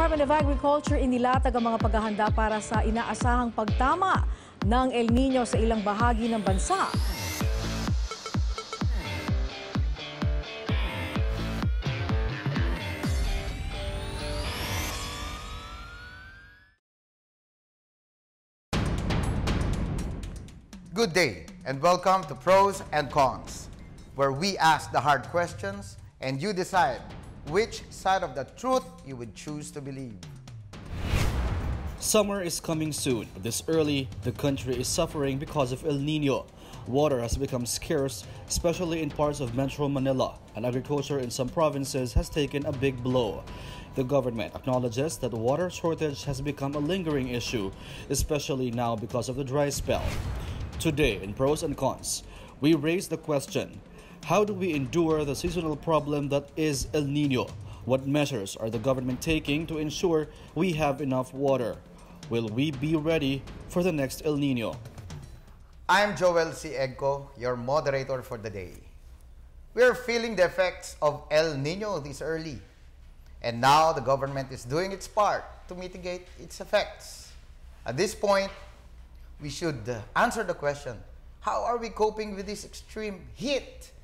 Department of Agriculture inilatag ang mga paghahanda para sa inaasahang pagtama ng El Niño sa ilang bahagi ng bansa. Good day and welcome to Pros and Cons, where we ask the hard questions and you decide which side of the truth you would choose to believe. Summer is coming soon. This early, the country is suffering because of El Niño. Water has become scarce, especially in parts of Metro Manila, and agriculture in some provinces has taken a big blow. The government acknowledges that water shortage has become a lingering issue, especially now because of the dry spell. Today, in Pros and Cons, we raise the question, how do we endure the seasonal problem that is El Niño? What measures are the government taking to ensure we have enough water? Will we be ready for the next El Niño? I'm Joel C. Egco, your moderator for the day. We are feeling the effects of El Niño this early, and now the government is doing its part to mitigate its effects. At this point, we should answer the question, how are we coping with this extreme heat?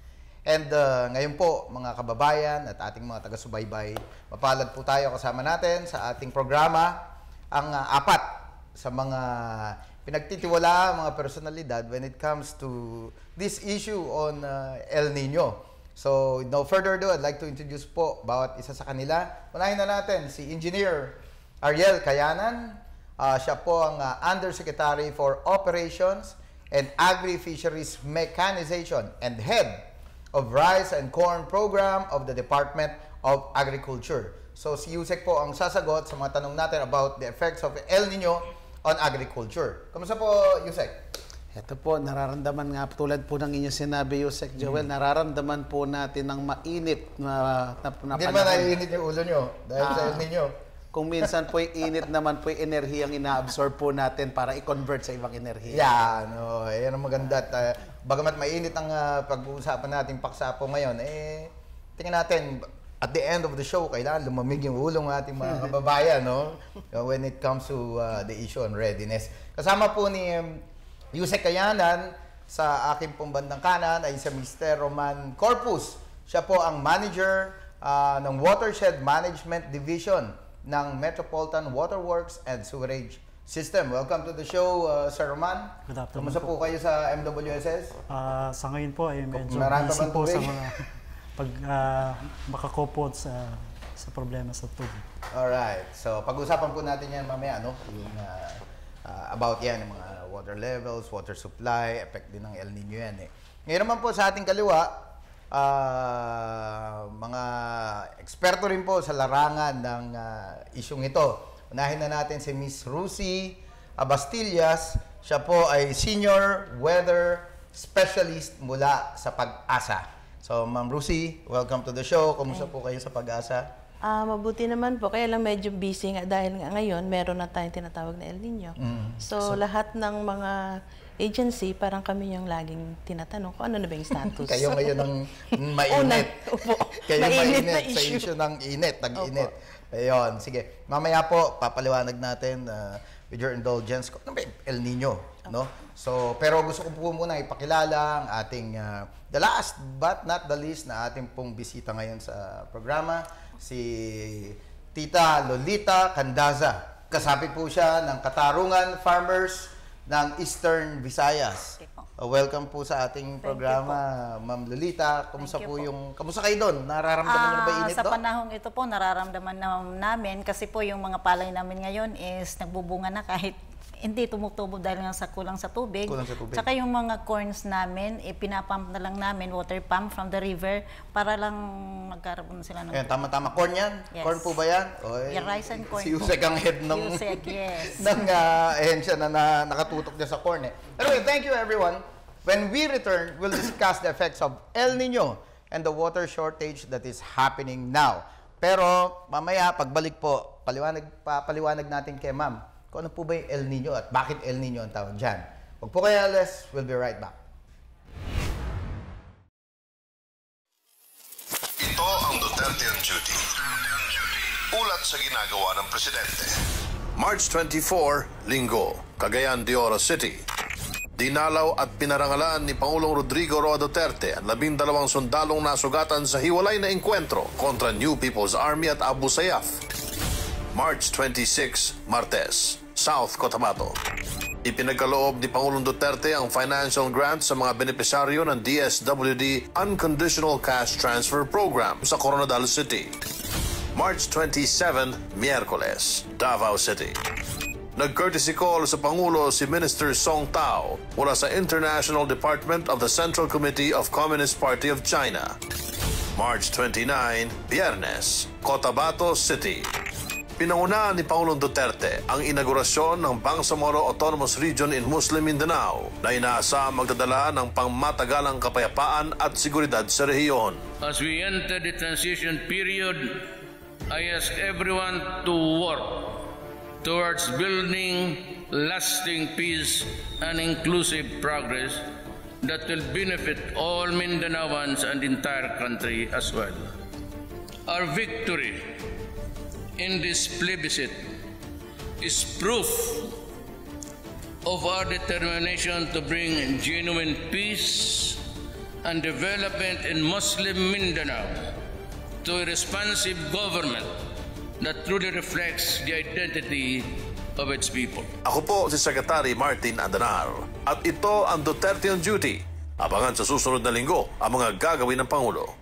And ngayon po, mga kababayan at ating mga taga-subaybay, mapalad po tayo kasama natin sa ating programa ang apat sa mga pinagtitiwala, mga personalidad when it comes to this issue on El Niño. So, no further ado, I'd like to introduce po bawat isa sa kanila. Unahin na natin si Engineer Ariel Cayanan. Siya po ang Undersecretary for Operations and Agri-Fisheries Mechanization and Head of Rice and Corn Program of the Department of Agriculture. So si Usec po ang sasagot sa mga tanong natin about the effects of El Niño on agriculture. Kamusta po, Usec? Ito po, nararamdaman nga tulad po ng inyong sinabi, Usec Joel, nararamdaman po natin ng mainit na Hindi naman naiinit yung ulo nyo dahil sa El Niño. Kung minsan po init naman po yung enerhiyang ina-absorb po natin para i-convert sa ibang enerhiya. Yan, yan ang maganda. Bagamat mainit ang pag-uusapan nating paksa po ngayon, tingnan natin, at the end of the show, kailangan lumamig yung ulo ng ating mga kababayan, no? When it comes to the issue on readiness. Kasama po ni Usec Cayanan sa aking pong bandang kanan ay si Mr. Roman Corpuz. Siya po ang manager ng Watershed Management Division ng Metropolitan Waterworks and Sewerage System. Welcome to the show, Sir Roman. Good afternoon. Kamusta po kayo sa MWSS? Sa ngayon po ay medyo busy po sa mga makakopod sa problema sa tubig. Alright. So, pag-usapan po natin yan mamaya, no? Yung, about yan, yung mga water levels, water supply, effect din ng El Niño yan. Ngayon naman po sa ating kaliwa, mga eksperto rin po sa larangan ng isyong ito. Unahin na natin si Miss Rusy Abastillas. Siya po ay Senior Weather Specialist mula sa PAGASA. So, Ma'am Rusy, welcome to the show. Kumusta po kayo sa PAGASA? Mabuti naman po. Kaya lang medyo busy nga dahil nga ngayon meron na tayong tinatawag na El Niño. So, lahat ng mga agency, parang kami yung laging tinatanong kung ano na ba yung status. Kayo ngayon ang mainit. Kayo mainit sa issue ng init, tag-init. Ayun, sige. Mamaya po, papaliwanag natin with your indulgence kung ano ba yung El Niño. No? So, pero gusto ko po muna ipakilala ang ating, the last but not the least na ating pong bisita ngayon sa programa, si Tita Lolita Candaza. Kasapi po siya ng Katarungan Farmers ng Eastern Visayas. Welcome po sa ating programa, Ma'am Lolita. Kamusta po yung kamusta kayo doon? Nararamdaman niyo ba init doon? Sa panahong ito po, nararamdaman namin kasi po yung mga palay namin ngayon is nagbubunga na kahit hindi tumutubo dahil nga sa kulang sa tubig. Tsaka yung mga corns namin, pinapump na lang namin, water pump from the river para lang magkaroon sila ng... Tama-tama. Corn yan? Yes. Corn po ba yan? Yeah, rice and corn. Si Usec ang head ng... Usec, yes. ng ahensya na nakatutok niya sa corn. Anyway, thank you everyone. When we return, we'll discuss the effects of El Niño and the water shortage that is happening now. Pero mamaya, pagbalik po, paliwanag natin kay Ma'am kung ano po ba yung El Niño at bakit El Niño ang tawag dyan. Huwag po kayo alas, we'll be right back. Ito ang Duterte on Duty. ulat sa ginagawa ng presidente. March 24, Linggo, Cagayan de Oro City. Dinalaw at pinarangalan ni Pangulong Rodrigo Roa Duterte ang 12 sundalong nasugatan sa hiwalay na engkwentro kontra New People's Army at Abu Sayyaf. March 26, Martes, South Cotabato. Ipinagkaloob ni Pangulong Duterte ang financial grant sa mga benepisyaryo ng DSWD Unconditional Cash Transfer Program sa Coronadal City. March 27, Miyerkules, Davao City. Nag-courtesy call sa Pangulo si Minister Song Tao mula sa International Department of the Central Committee of Communist Party of China. March 29, Biyernes, Cotabato City. Pinangunahan ni Pangulong Duterte ang inaugurasyon ng Bangsamoro Autonomous Region in Muslim Mindanao na inaasahang magdadala ng pangmatagalang kapayapaan at seguridad sa rehiyon. As we enter the transition period, I ask everyone to work towards building lasting peace and inclusive progress that will benefit all Mindanaoans and the entire country as well. Our victory in this plebiscite is proof of our determination to bring genuine peace and development in Muslim Mindanao to a responsive government that truly reflects the identity of its people. Ako po si Secretary Martin Andanar at ito ang Duterte on Duty. Abangan sa susunod na linggo ang mga gagawin ng Pangulo.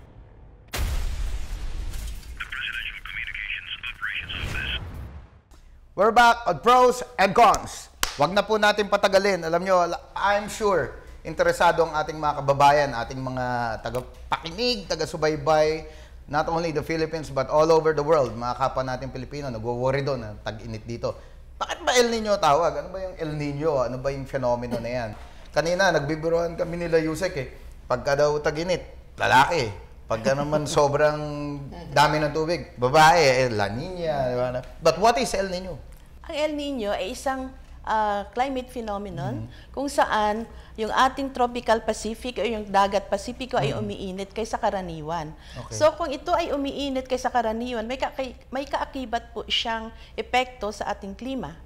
We're back on pros and cons. Wag na po natin patagalin. Alam nyo, I'm sure, interesado ang ating mga kababayan, ating mga taga-pakinig, taga-subaybay, not only the Philippines, but all over the world. Mga kapwa natin Pilipino, nagwo-worry doon, tag-init dito. Bakit ba El Niño tawag? Ano ba yung El Niño? Ano ba yung fenomeno na yan? Kanina, nagbibiruan kami nila Usec eh. Pagka daw tag-init, lalaki. Pagka naman sobrang dami ng tubig, babae, La Niña, di ba? But what is El Niño? Ang El Niño ay isang climate phenomenon kung saan yung ating tropical Pacific o yung dagat Pasipiko ay umiinit kaysa karaniwan. Okay. So kung ito ay umiinit kaysa karaniwan, may kaakibat po siyang epekto sa ating klima.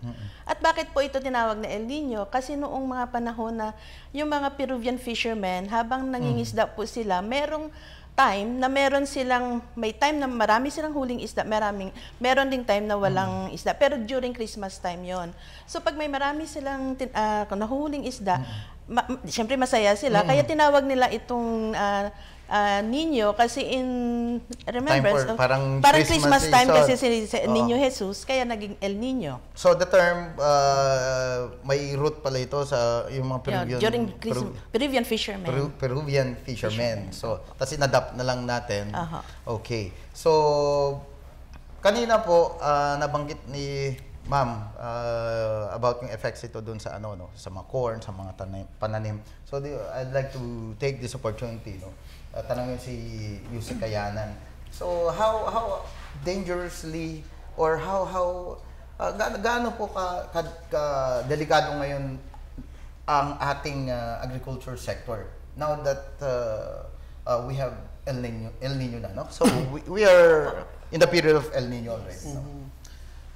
At bakit po ito tinawag na El Niño? Kasi noong mga panahon na yung mga Peruvian fishermen, habang nangingisda po sila, merong time na may time na marami silang huling isda, meron ding time na walang isda, pero during Christmas time yon. So pag may marami silang nahuhuling isda, siyempre masaya sila, kaya tinawag nila itong Niño kasi in remembrance of, parang Christmas time kasi si Niño Jesus, kaya naging El Niño. So the term may root pala ito sa yung mga Peruvian, during Peruvian fishermen. Peruvian fishermen. So tapos inadapt na lang natin. Okay. So kanina po nabanggit ni Ma'am about yung effects ito doon sa sa mga corn, sa mga pananim. So I'd like to take this opportunity, tanongin si Usec Cayanan. So how dangerously or how gaano po ka delikado ngayon ang ating agriculture sector now that we have El Niño na, no? So we are in the period of El Niño already, no?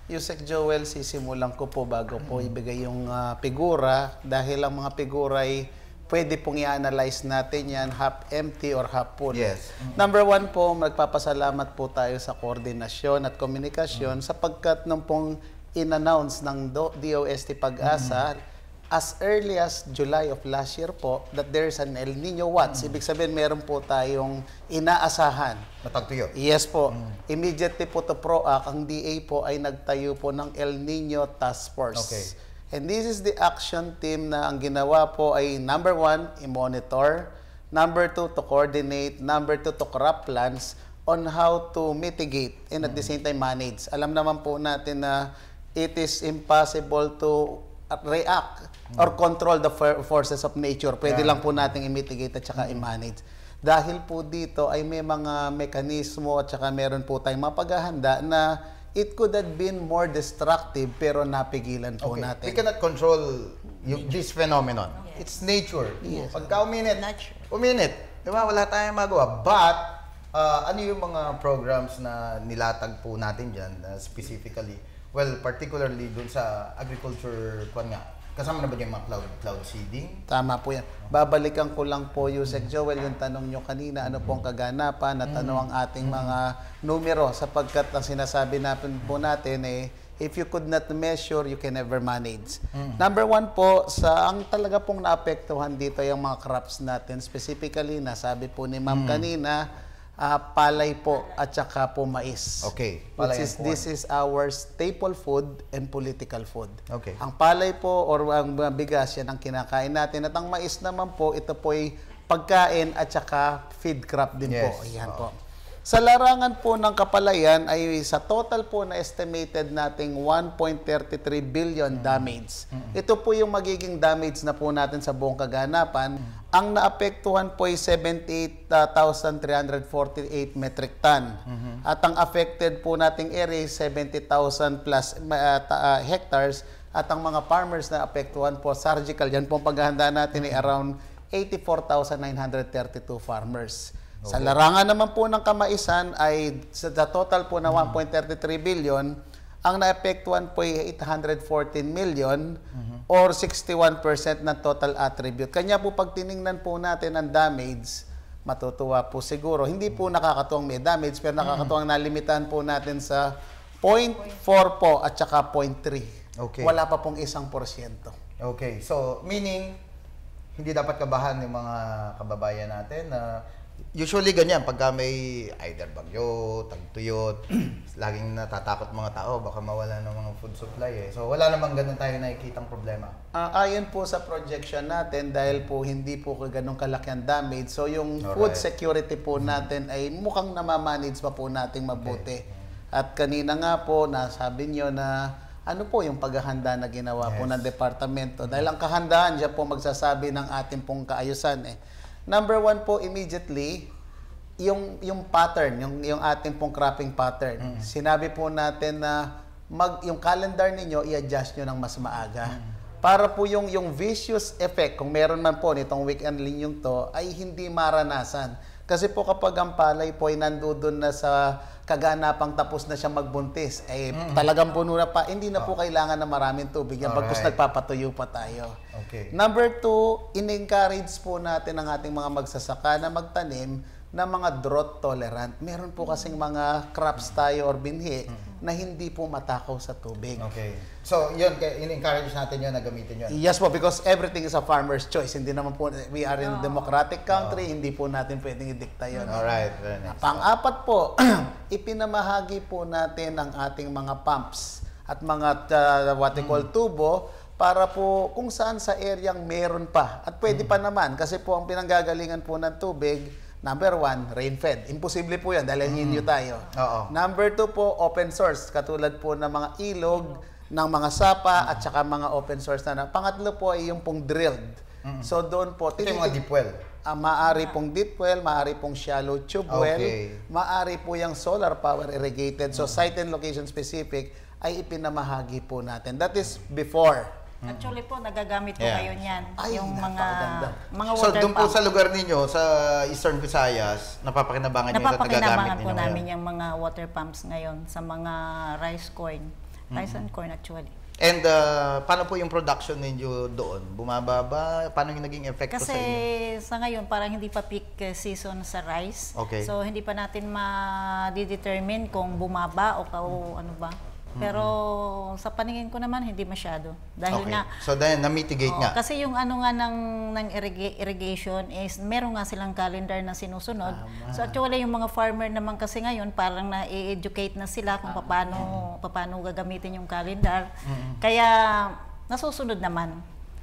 Usec Joel, sisimulan ko po bago po ibigay yung figura dahil ang mga figura ay pwede pong i-analyze natin yan half empty or half full. Yes. Number one po, magpapasalamat po tayo sa koordinasyon at komunikasyon sapagkat nung pong in-announce ng DOST PAGASA as early as July of last year po that there's an El Niño watch. Ibig sabihin meron po tayong inaasahan. Matagtuyo. Yes po. Immediately po to PROAC, ang DA po ay nagtayo po ng El Niño Task Force. Okay. And this is the action team na ang ginawa po ay number one, i-monitor. Number two, to coordinate. Number two, to craft plans on how to mitigate and at the same time manage. Alam naman po natin na it is impossible to react or control the forces of nature. Pwede lang po nating i-mitigate at saka i-manage. Dahil po dito ay may mga mekanismo at saka meron po tayong mapaghahanda na it could have been more destructive pero napigilan po natin. We cannot control this phenomenon. It's nature. Yes. Pagka uminit, uminit. Diba? Wala tayong magawa. But, ano yung mga programs na nilatag po natin dyan specifically? Well, particularly dun sa agriculture kasama na ba yung mga cloud seeding? Tama po yan. Babalikan ko lang po, Usec Joel, yung tanong nyo kanina, ano pong kaganapan, natanong ang ating mga numero, sapagkat ang sinasabi natin po natin if you could not measure, you can never manage. Number one po, ang talaga pong naapektuhan dito yung mga crops natin. Specifically, nasabi po ni Ma'am kanina, palay po at saka po mais. Okay. This is our staple food and political food. Okay. Ang palay po or ang bigas yan ang kinakain natin at ang mais naman po ito po ay pagkain at saka feed crop din po. Ayan po. Sa larangan po ng kapalayan ay sa total po na estimated nating 1.33 billion damage. Ito po yung magiging damage na po natin sa buong kaganapan. Ang naapektuhan po ay 78,348 metric ton. At ang affected po nating area 70,000 plus hectares. At ang mga farmers na apektuhan po surgical, yan po ang paghahanda natin ay around 84,932 farmers. Okay. Sa larangan naman po ng kamaisan ay sa total po na 1.33 billion, ang naapektuhan po ay 814 million or 61% ng total attribute. Kanya po pag tiningnan po natin ang damage, matutuwa po siguro. Hindi po nakakatuwang may damage, pero nakakatuwang nalimitahan po natin sa 0.4 po at saka 0.3. Okay. Wala pa pong 1%. Okay. So, meaning, hindi dapat kabahan yung mga kababayan natin na usually ganyan, pagka may either bagyo, tagtuyot, laging natatakot mga tao, baka mawala ng mga food supply So wala namang ganun tayo nakikitang problema. Ayon po sa projection natin, dahil po hindi po ganun kalaki ang damage, so yung food security po natin ay mukhang namamanage pa po nating mabuti. At kanina nga po, nasabi nyo na ano po yung paghahanda na ginawa po ng departamento. Dahil ang kahandaan siya po magsasabi ng ating pong kaayusan Number one po, immediately, yung pattern, yung ating pong cropping pattern. Sinabi po natin na yung calendar ninyo, i-adjust nyo ng mas maaga. Para po yung vicious effect, kung meron man po nitong weekend linyong to, ay hindi maranasan. Kasi po kapag ang palay po ay nandoon na sa kaganapang tapos na siya magbuntis, talagang puno na pa, hindi na po kailangan ng maraming tubig yan, bagkus nagpapatuyo pa tayo. Okay. Number two, in-encourage po natin ang ating mga magsasaka na magtanim ng mga drought tolerant. Meron po kasing mga crops tayo or binhi na hindi po matakaw sa tubig. Okay. So, yun, in-encourage natin yun na gamitin yun. Yes po, because everything is a farmer's choice. Hindi naman po, we are in a democratic country, hindi po natin pwedeng i-dicta yun. Alright, very nice. Pang-apat po, ipinamahagi po natin ang ating mga pumps at mga what we call tubo para po kung saan sa areang meron pa. At pwede pa naman kasi po ang pinanggagalingan po ng tubig, number one, rain-fed. Imposible po yan dahil Niño tayo. Number two po, open source. Katulad po ng mga ilog, ng mga sapa, at saka mga open source na. Pangatlo po ay yung pong drilled. So doon po, ito yung mga deep well. Maari pong deep well, maari pong shallow tube well, maari po yung solar power irrigated. So site and location specific ay ipinamahagi po natin. That is before. Actually po, nagagamit po ngayon yan. Yung mga water So, doon po sa lugar ninyo, sa Eastern Visayas, napapakinabangan nyo yung nagagamit ninyo? Napapakinabangan po namin yung mga water pumps ngayon sa mga rice corn. Rice and corn actually. And paano po yung production ninyo doon? Bumababa? Paano yung naging epekto sa inyo? Kasi sa ngayon, parang hindi pa peak season sa rice. Okay. So, hindi pa natin ma-determine kung bumaba o ano ba. Pero sa paningin ko naman, hindi masyado. Dahil nga... So, dahil na-mitigate nga. Kasi yung ano nga ng irrigation is, meron nga silang calendar na sinusunod. So actually, yung mga farmer naman kasi ngayon, parang na-educate na sila kung paano gagamitin yung calendar. Kaya, nasusunod naman.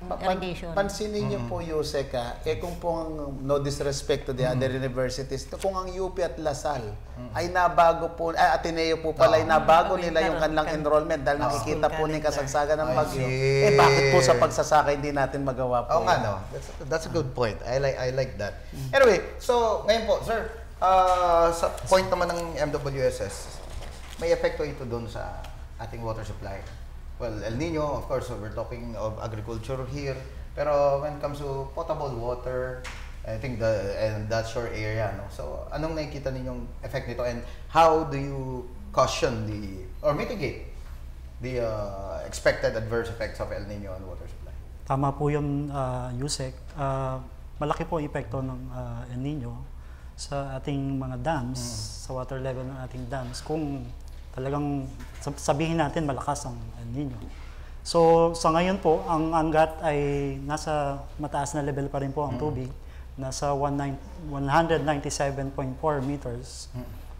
Irrigation. Pansinin niyo po, Usec, kung pong no disrespect to the other universities, kung ang UP at Lasal ay nabago po, Ateneo po pala, ay nabago nila yung kanilang enrollment dahil nakikita po ng kasagsagan ng bagyo. Bakit po sa pagsasaka hindi natin magawa po? Nga, no? That's a good point. I like that. Anyway, so ngayon po, sir, sa point naman ng MWSS, may epekto ito doon sa ating water supply. Well, El Niño, of course, we're talking of agriculture here. Pero when it comes to potable water, I think and that's your area, no? So, anong nakikita ninyong effect nito and how do you caution or mitigate the expected adverse effects of El Nino on water supply? Tama po yun, Usec. Malaki po ang epekto ng El Nino sa ating mga dams, sa water level ng ating dams, kung talagang sabihin natin malakas ang El Nino. So, sa ngayon po, ang Angat ay nasa mataas na level pa rin po ang tubig. Nasa 197.4 meters.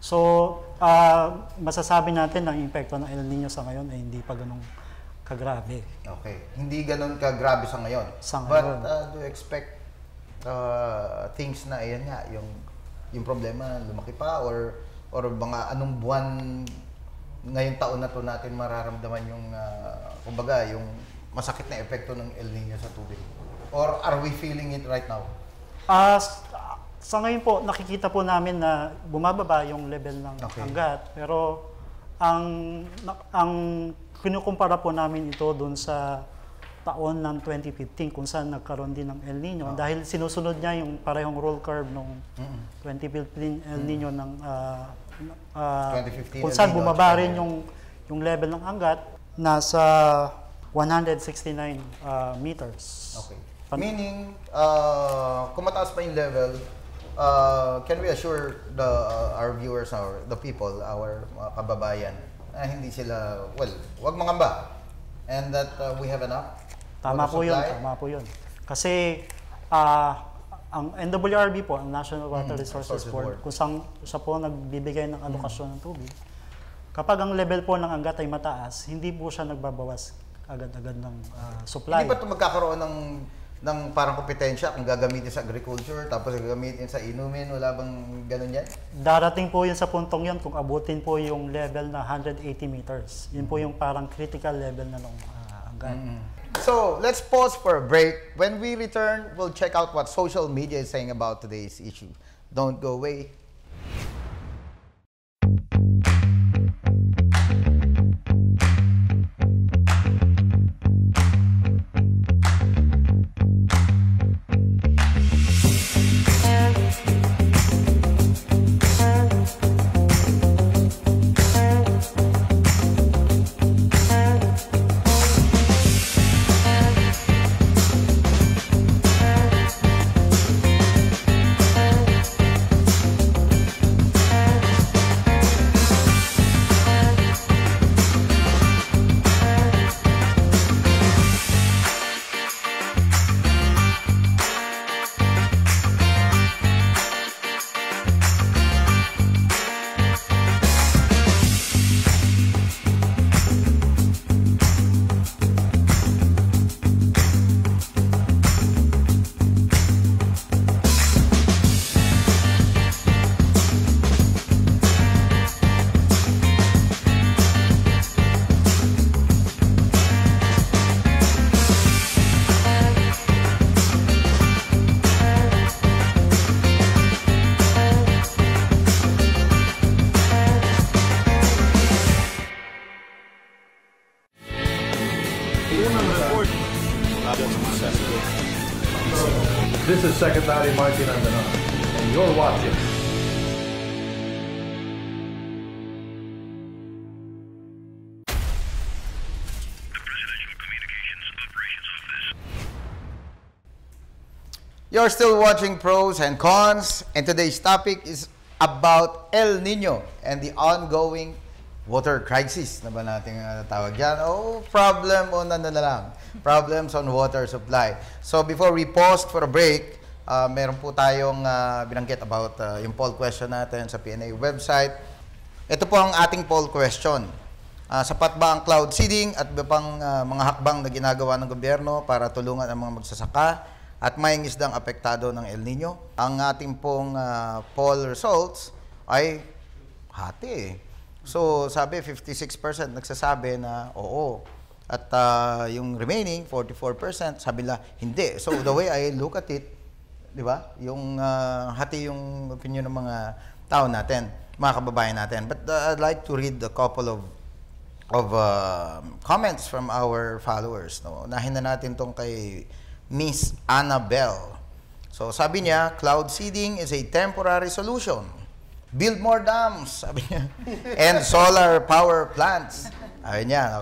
So, masasabi natin na ang epekto ng El Nino sa ngayon ay hindi pa ganun kagrabe. Okay. Hindi ganun kagrabe sa ngayon. But do you expect things na ayan nga, yung problema lumaki pa or mga anong buwan ngayong taon na to natin mararamdaman yung kumbaga yung masakit na epekto ng El Nino sa tubig? Or are we feeling it right now? Sa ngayon po, nakikita po namin na bumababa yung level ng Angat. Pero ang kinukumpara po namin ito doon sa taon ng 2015 kung saan nagkaroon din ng El Nino. Dahil sinusunod niya yung parehong roll curve ng 2015 El Nino ng 2015 kung saan bumaba rin yung level ng Angat, nasa 169 meters. Okay. Meaning, kung mataas pa yung level, can we assure our viewers, the people, our kababayan, na hindi sila, wag mangamba, and that we have enough? Tama po yun. Kasi, ang NWRB po, ang National Water Resources Board, kung saan siya po nagbibigay ng alokasyon ng tubig, kapag ang level po ng Angat ay mataas, hindi po siya nagbabawas agad-agad ng supply. Hindi ba ito magkakaroon ng parang kompetensya kung gagamitin sa agriculture, tapos gagamitin sa inumin? Wala bang ganun yan? Darating po yun sa puntong yun kung abutin po yung level na 180 meters. Yun po yung parang critical level na ng Angat. So, let's pause for a break. When we return, we'll check out what social media is saying about today's issue. Don't go away. This is Secretary Martin Andanon, and you're watching You're still watching Pros and Cons, and today's topic is about El Nino and the ongoing water crisis na ba natin tawag dyan? Problem on problems on water supply. So before we pause for a break, meron po tayong binanggit about yung poll question natin sa PNA website. Ito po ang ating poll question. Sapat ba ang cloud seeding at iba pang mga hakbang na ginagawa ng gobyerno para tulungan ang mga magsasaka at mangingisdang apektado ng El Nino? Ang ating pong poll results ay hati. So, sabi 56% nagsasabi na oo. At yung remaining 44% sabi nila hindi. So, the way I look at it, di ba? Yung hati yung opinion ng mga tao natin, mga kababayan natin. But I'd like to read a couple of comments from our followers. No? Unahin na natin tong kay Miss Annabelle. So sabi niya, cloud seeding is a temporary solution. Build more dams, sabi niya. And solar power plants. Sabi niya,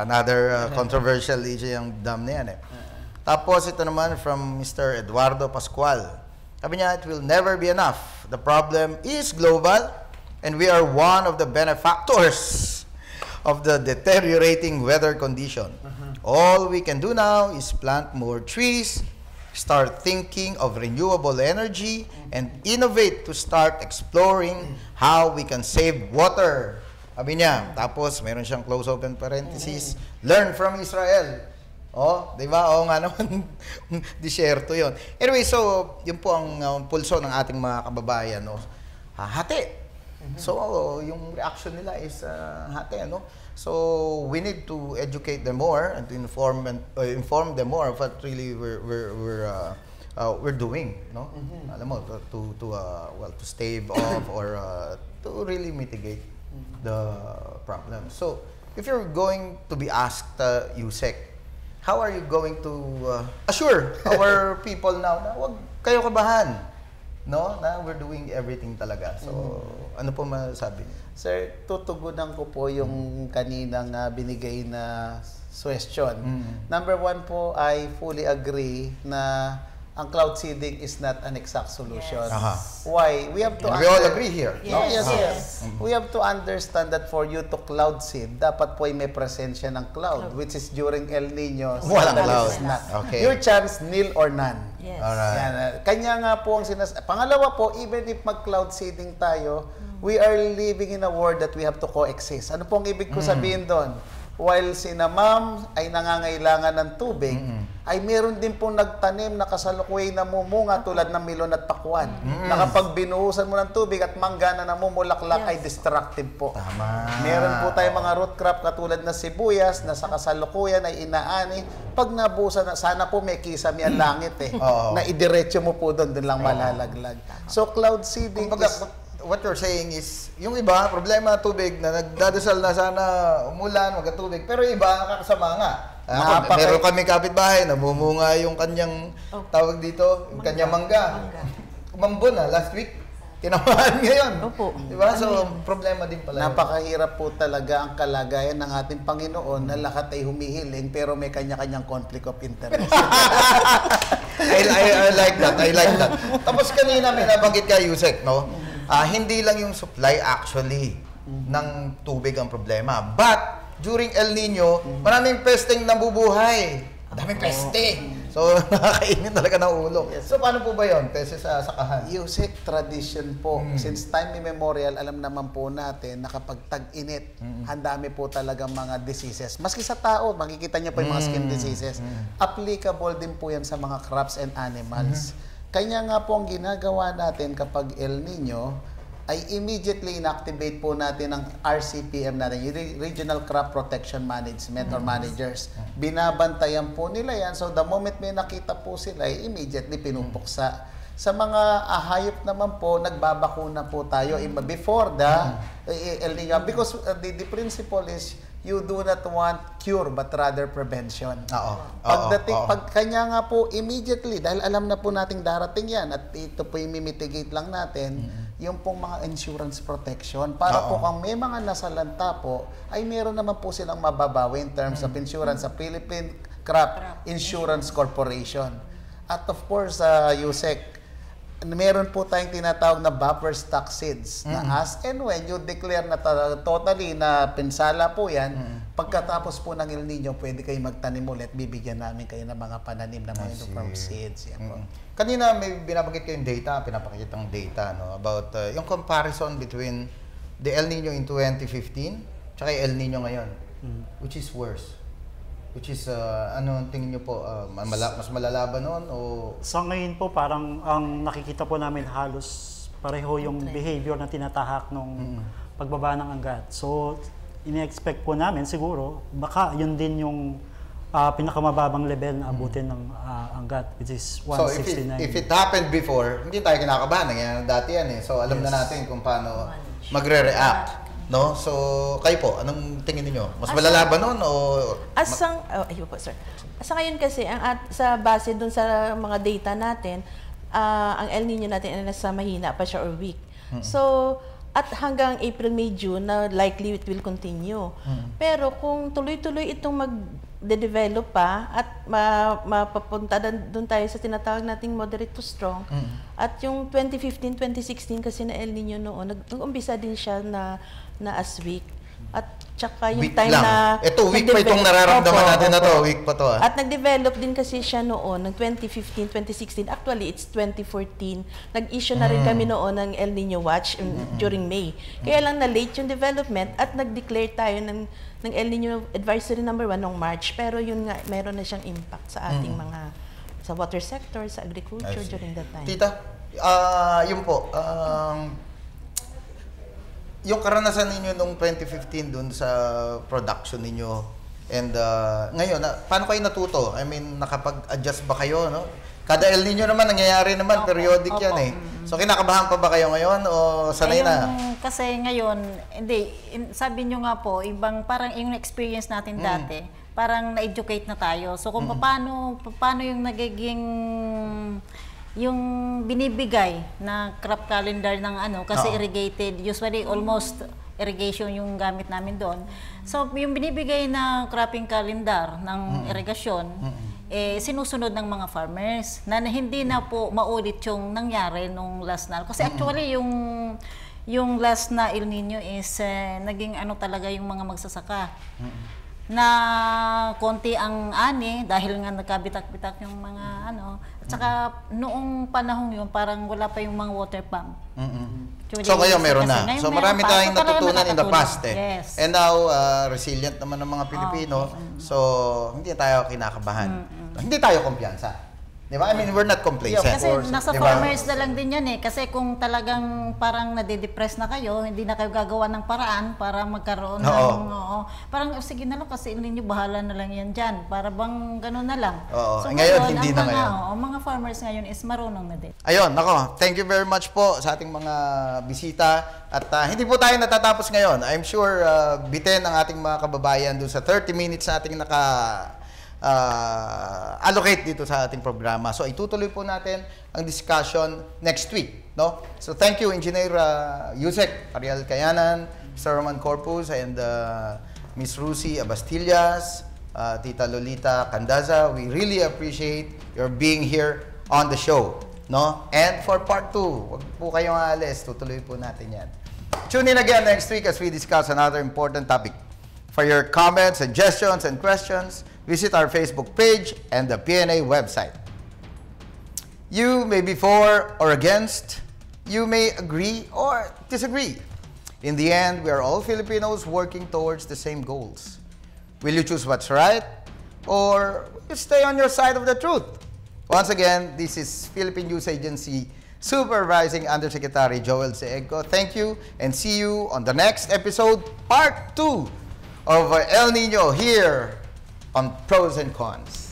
another controversial issue yung dam na yan eh. Tapos ito naman from Mr. Eduardo Pascual. Sabi niya, it will never be enough. The problem is global and we are one of the benefactors of the deteriorating weather condition. All we can do now is plant more trees, start thinking of renewable energy, and innovate to start exploring how we can save water. Sabi niya, tapos meron siyang close open parenthesis, learn from Israel. Oh, di ba? Oo nga naman, disyerto yun. Anyway, so, yun po ang pulso ng ating mga kababayan. No? Hati. So, yung reaction nila is hati, no? So, we need to educate them more and to inform them more of what really we're doing, no? Alam mo, to stave off or to really mitigate the problem. So, if you're going to be asked, Usec, how are you going to assure our people now na huwag kayo kabahan, no? Na we're doing everything talaga. So, ano po masasabi niyo? Sir, tutugunan ko po yung kaninang binigay na question. Number one po, I fully agree na ang cloud seeding is not an exact solution. Why? We have to we all agree here. No? Yes. We have to understand that for you to cloud seed, dapat po ay may presensya ng cloud, which is during El Niño. Walang cloud. Okay. Your chance, nil or none. Yes. Alright. Yan. Kanya nga po ang Pangalawa po, even if mag-cloud seeding tayo, we are living in a world that we have to coexist. Ano pong ibig ko sabihin doon? While sina ma'am ay nangangailangan ng tubig, ay meron din pong nagtanim na kasalukuyan na mumunga tulad ng milon at pakwan. Na kapag binuhusan mo ng tubig at mangga na namumulaklak ay destructive po. Tama. Meron po tayong mga root crop katulad na sibuyas na sa kasalukuyan ay inaani. Pag nabusan na, sana po may kisame ang langit eh. Na idiretso mo po doon lang malalaglag. So cloud seeding is... What you're saying is, yung iba, problema tubig na nagdadasal na sana umulan, magkatubig. Pero iba, nakakasama nga. Meron kami kapitbahay, namumunga yung kanyang, tawag dito, yung kanyang mangga. Umambon na, last week. Tinamaan ngayon. Opo. Diba? So, problema din pala. Napakahirap po talaga ang kalagayan ng ating Panginoon na lahat ay humihiling pero may kanya-kanyang conflict of interest. I like that. I like that. Tapos kanina may nabanggit ka, Usec, no? Hindi lang yung supply actually ng tubig ang problema. But, during El Niño, maraming pesteng nabubuhay. Daming peste. So, nakakainin talaga ng ulo. So, paano po ba yun? Peste sa sakahan? Usec tradition po. Since time immemorial, alam naman po natin na kapag tag-init, ang dami po talaga mga diseases. Maski sa tao, makikita niyo po yung mga skin diseases. Applicable din po yan sa mga crops and animals. Kanya nga po ang ginagawa natin kapag El Niño ay immediately inactivate po natin ang RCPM natin, yung Regional Crop Protection Management or Managers. Binabantayan po nila yan. So the moment may nakita po sila, ay immediately pinupuksa. Sa mga hayop naman po, nagbabakuna po tayo before the El Niño. Because the principle is, you do not want cure but rather prevention. Pag kanya nga po immediately, dahil alam na po nating darating yan at ito po yung mimitigate lang natin, yung pong mga insurance protection para po kung may mga nasalanta po, ay meron naman po silang mababawi in terms of insurance sa Philippine Crop Insurance Corporation. At of course, Usec, meron po tayong tinatawag na buffer stock seeds na as and when you declare na totally na pinsala po yan, pagkatapos po ng El Niño, pwede kayo magtanim ulit, bibigyan namin kayo ng mga pananim na mga uniform seeds. Yan po. Kanina may binabanggit kayong data, pinapakita ng data no, about yung comparison between the El Niño in 2015 tsaka El Niño ngayon. Which is worse? Which is, ano tingin nyo po, mas malala ba noon? O... Sa ngayon po, parang ang nakikita po namin halos pareho yung behavior na tinatahak nung pagbaba ng anggat. So, ini-expect po namin siguro, baka yun din yung pinakamababang level na abutin ng anggat, which is 169. So, if it happened before, hindi tayo kinakabahan. Nangyayari dati yan eh. So, alam na natin kung paano magre-react. No? So, kayo po, anong tingin niyo? Mas malala ba nun o... Ayun po, sir. Sa ngayon kasi, sa base dun sa mga data natin, ang El Nino natin ay nasa mahina pa siya or weak. So, at hanggang April, May, June, na likely it will continue. Pero kung tuloy-tuloy itong mag-develop pa at mapapunta doon tayo sa tinatawag nating moderate to strong, at yung 2015, 2016 kasi na El Nino noon, nag-umpisa din siya na as weak. At tsaka yung weak time lang. Ito, weak pa itong nararamdaman natin na to. Weak pa to. At nag-develop din kasi siya noon, ng 2015, 2016. Actually, it's 2014. Nag-issue na rin kami noon ng El Nino Watch during May. Kaya lang na-late yung development at nag-declare tayo ng El Nino Advisory number 1 noong March. Pero yun nga, meron na siyang impact sa ating mga, sa water sector, sa agriculture during that time. Tita, yun po, yung karanasan ninyo nung 2015 dun sa production ninyo and ngayon, paano kayo natuto? I mean, nakapag-adjust ba kayo, no? Kada El Nino naman, nangyayari naman, periodic yan eh. So, kinakabahan pa ba kayo ngayon o sanay na? Kasi ngayon, hindi, sabi nyo nga po, ibang parang yung experience natin dati, parang na-educate na tayo. So, kung paano yung nagiging yung binibigay na crop calendar ng kasi irrigated, usually almost irrigation yung gamit namin doon. So, yung binibigay na cropping calendar ng irrigasyon, sinusunod ng mga farmers na hindi na po maulit yung nangyari nung last na. Kasi actually, yung last na El Nino is naging talaga yung mga magsasaka. Na konti ang ani dahil nga nagkabitak-bitak yung mga at saka noong panahon yun parang wala pa yung mga water pump. So kayo meron na. So marami tayong natutunan in the past Yes. And now resilient naman ng mga Pilipino. So hindi tayo kinakabahan. Hindi tayo kumpiyansa. Diba? I mean, we're not complacent. Kasi nasa farmers na lang din yan eh. Kasi kung talagang parang nade-depress na kayo, hindi na kayo gagawa ng paraan para magkaroon ng... Parang, sige na lang kasi ninyo, bahala na lang yan dyan. Para bang gano'n na lang. So, ngayon, hindi na ngayon. Mga farmers ngayon is marunong na din. Ayun, nako. Thank you very much po sa ating mga bisita. At hindi po tayo natatapos ngayon. I'm sure bitin ang ating mga kababayan doon sa 30 minutes na ating allocate dito sa ating programa. So itutuloy po natin ang discussion next week, no? So thank you Engineer Usec, Cayanan, Sir Corpuz, and Miss Rusy, Abastillas, Tita Lolita, Candaza. We really appreciate your being here on the show, no? And for part 2, wag po kayong aalis, tutuloy po natin yan. Tune in again next week as we discuss another important topic. For your comments, suggestions, and questions, visit our Facebook page and the PNA website. You may be for or against. You may agree or disagree. In the end, we are all Filipinos working towards the same goals. Will you choose what's right or will you stay on your side of the truth? Once again, this is Philippine News Agency Supervising Undersecretary Joel C. Egco. Thank you and see you on the next episode, part 2 of El Nino here on Pros and Cons.